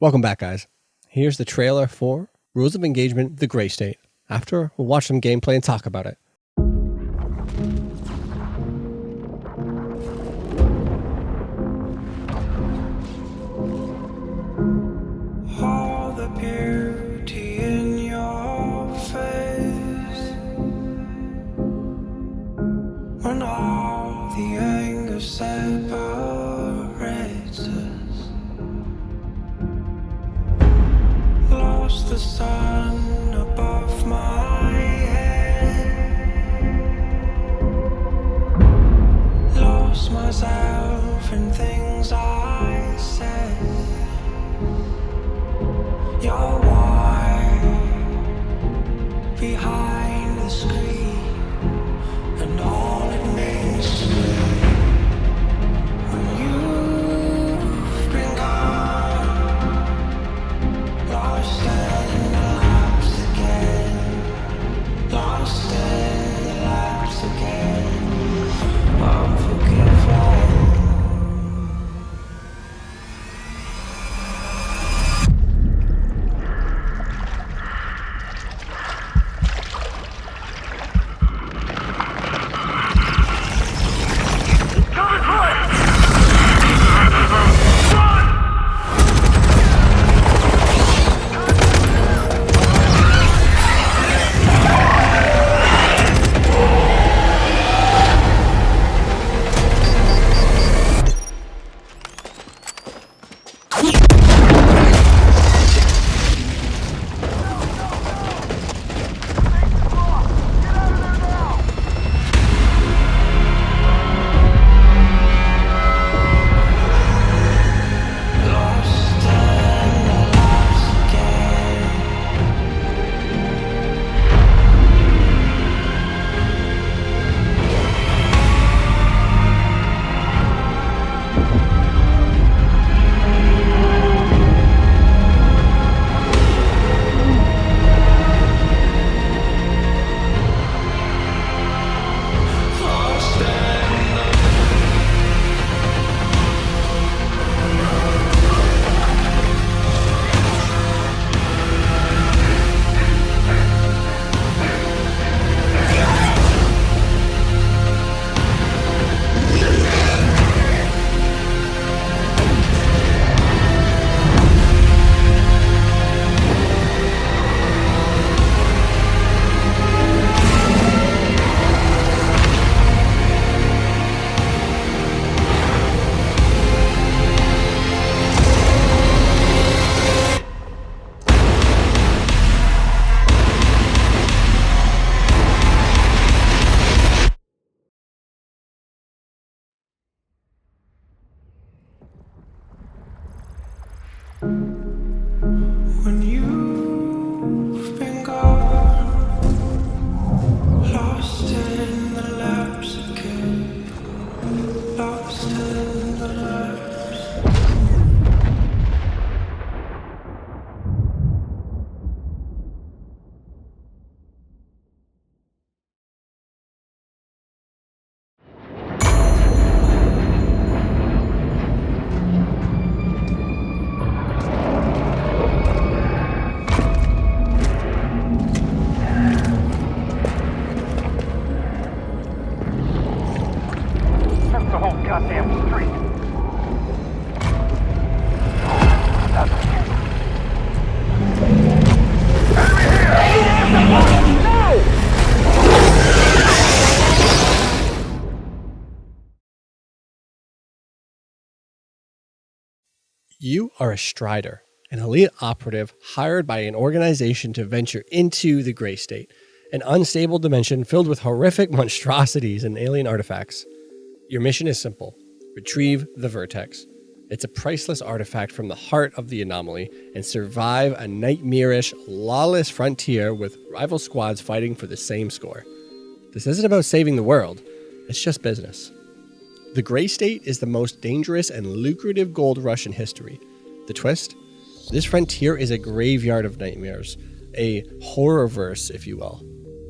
Welcome back, guys. Here's the trailer for Rules of Engagement: The Gray State. After, we'll watch some gameplay and talk about it. All the beauty in your face, when all the anger separates us, lost the sun above my head, lost myself in things I said. You're why behind the screen, and all it means to me when you've been gone, lost in the lapse again, lost in the lapse again. Unforgiven. When you've been gone, lost in the lapse again, lost in the lapse. Search the whole goddamn street. You are a Strider, an elite operative hired by an organization to venture into the Gray State, an unstable dimension filled with horrific monstrosities and alien artifacts. Your mission is simple: retrieve the Vertex. It's a priceless artifact from the heart of the anomaly and survive a nightmarish, lawless frontier with rival squads fighting for the same score. This isn't about saving the world, it's just business. The Gray State is the most dangerous and lucrative gold rush in history. The twist? This frontier is a graveyard of nightmares, a horrorverse, if you will.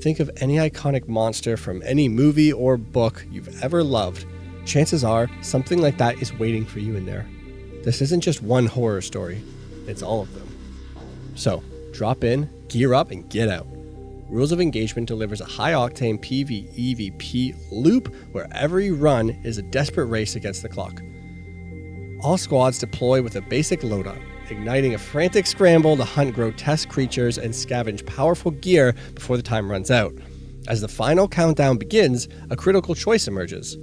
Think of any iconic monster from any movie or book you've ever loved. Chances are something like that is waiting for you in there. This isn't just one horror story. it's all of them. So, drop in, gear up, and get out. Rules of Engagement delivers a high-octane PvEvP loop where every run is a desperate race against the clock. All squads deploy with a basic loadout, igniting a frantic scramble to hunt grotesque creatures and scavenge powerful gear before the time runs out. As the final countdown begins, a critical choice emerges.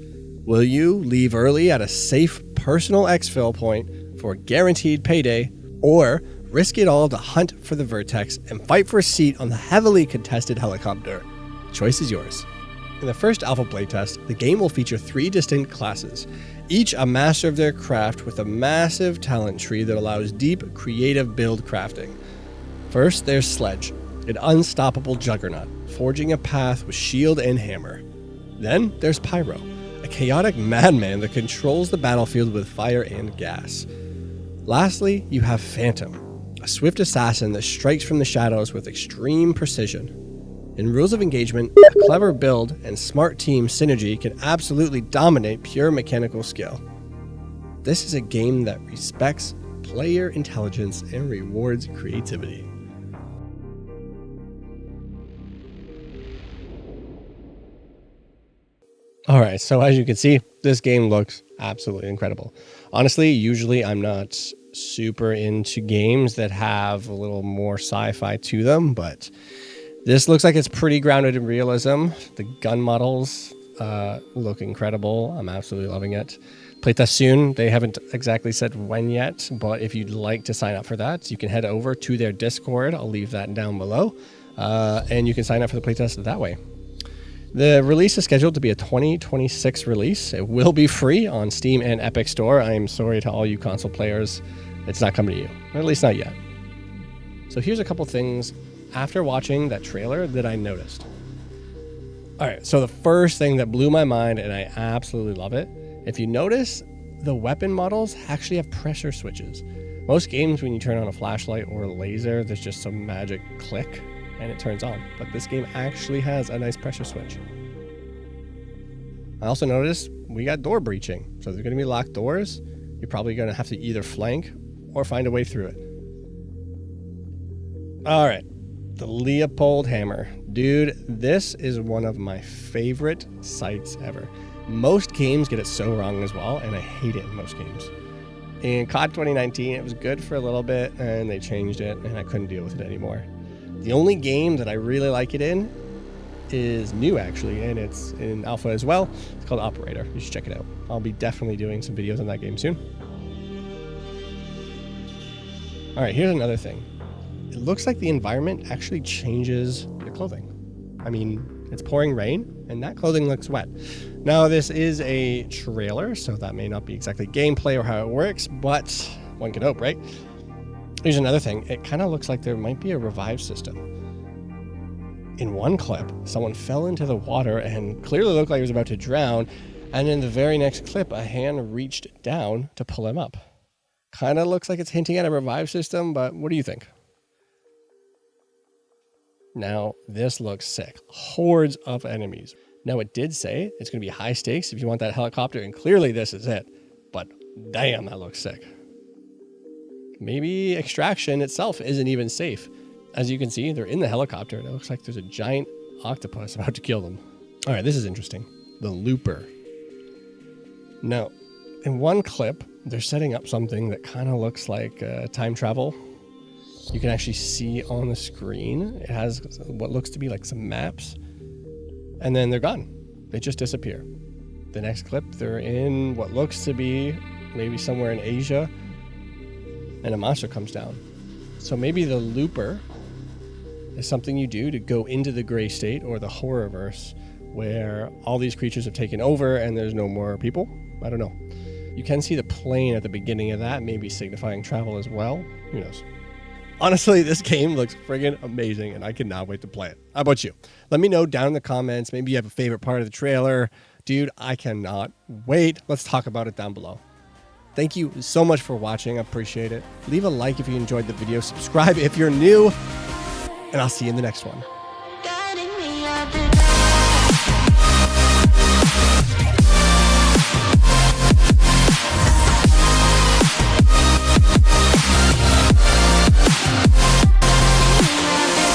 Will you leave early at a safe personal exfil point for a guaranteed payday, or risk it all to hunt for the vertex and fight for a seat on the heavily contested helicopter? The choice is yours. In the first alpha playtest, the game will feature 3 distinct classes, each a master of their craft with a massive talent tree that allows deep, creative build crafting. First, there's Sledge, an unstoppable juggernaut, forging a path with shield and hammer. Then, there's Pyro, a chaotic madman that controls the battlefield with fire and gas. Lastly, you have Phantom, a swift assassin that strikes from the shadows with extreme precision. In Rules of Engagement, a clever build and smart team synergy can absolutely dominate pure mechanical skill. This is a game that respects player intelligence and rewards creativity. Alright, so as you can see, this game looks absolutely incredible. Honestly, usually I'm not super into games that have a little more sci-fi to them, but this looks like it's pretty grounded in realism. The gun models look incredible. I'm absolutely loving it. Playtest soon. They haven't exactly said when yet, but if you'd like to sign up for that, you can head over to their Discord. I'll leave that down below, and you can sign up for the playtest that way. The release is scheduled to be a 2026 release. It will be free on Steam and Epic Store. I'm sorry to all you console players. It's not coming to you, or at least not yet. So here's a couple things after watching that trailer that I noticed. All right, so the first thing that blew my mind, and I absolutely love it, if you notice, the weapon models actually have pressure switches. Most games, when you turn on a flashlight or a laser, there's just some magic click and it turns on. But this game actually has a nice pressure switch. I also noticed we got door breaching. So there's going to be locked doors. You're probably going to have to either flank or find a way through it. All right. The Leopold hammer. Dude, this is one of my favorite sights ever. Most games get it so wrong as well, and I hate it in most games. In COD 2019, it was good for a little bit, and they changed it, and I couldn't deal with it anymore. The only game that I really like it in is new, actually, and it's in alpha as well. It's called Operator. You should check it out. I'll be definitely doing some videos on that game soon. All right, here's another thing. It looks like the environment actually changes your clothing. I mean, it's pouring rain, and that clothing looks wet. Now, this is a trailer, so that may not be exactly gameplay or how it works, but one can hope, right? Here's another thing. It kind of looks like there might be a revive system. In one clip, someone fell into the water and clearly looked like he was about to drown, and in the very next clip, a hand reached down to pull him up. Kind of looks like it's hinting at a revive system, but what do you think? Now, this looks sick. Hordes of enemies. Now, it did say it's going to be high stakes if you want that helicopter, and clearly this is it. But damn, that looks sick. Maybe extraction itself isn't even safe. As you can see, they're in the helicopter, and it looks like there's a giant octopus about to kill them. All right, this is interesting. The Looper. Now, in one clip, they're setting up something that kind of looks like time travel. You can actually see on the screen, it has what looks to be like some maps, and then they're gone. They just disappear. The next clip, they're in what looks to be maybe somewhere in Asia, and a monster comes down. So maybe the Looper is something you do to go into the gray state or the horrorverse where all these creatures have taken over and there's no more people. I don't know. You can see the plane at the beginning of that, maybe signifying travel as well. Who knows? Honestly, this game looks friggin' amazing, and I cannot wait to play it. How about you? Let me know down in the comments. Maybe you have a favorite part of the trailer. Dude, I cannot wait. Let's talk about it down below. Thank you so much for watching. I appreciate it. Leave a like if you enjoyed the video. Subscribe if you're new, and I'll see you in the next one.